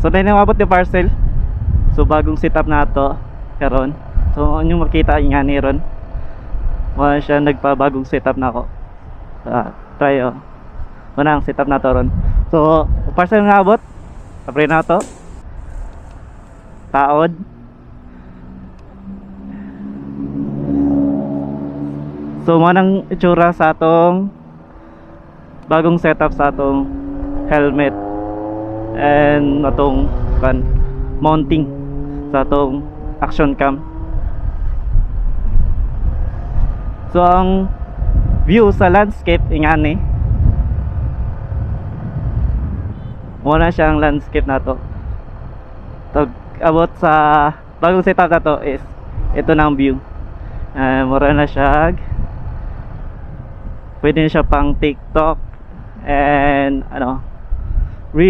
So dahil namabot yung parcel, so bagong setup na to karon. So yung makita nga ni ron, wala siya nagpabagong setup na ako. Try wala ang setup na to ron. So parcel nga abot, apre na to taod. So manang itsura sa atong bagong setup sa atong helmet and atong mounting sa atong action cam. So ang view sa landscape ingani, wala siyang landscape na to. Tag abot sa bagong setup na to is ito na ang view. Mura na siya, pwede na siya pang TikTok and real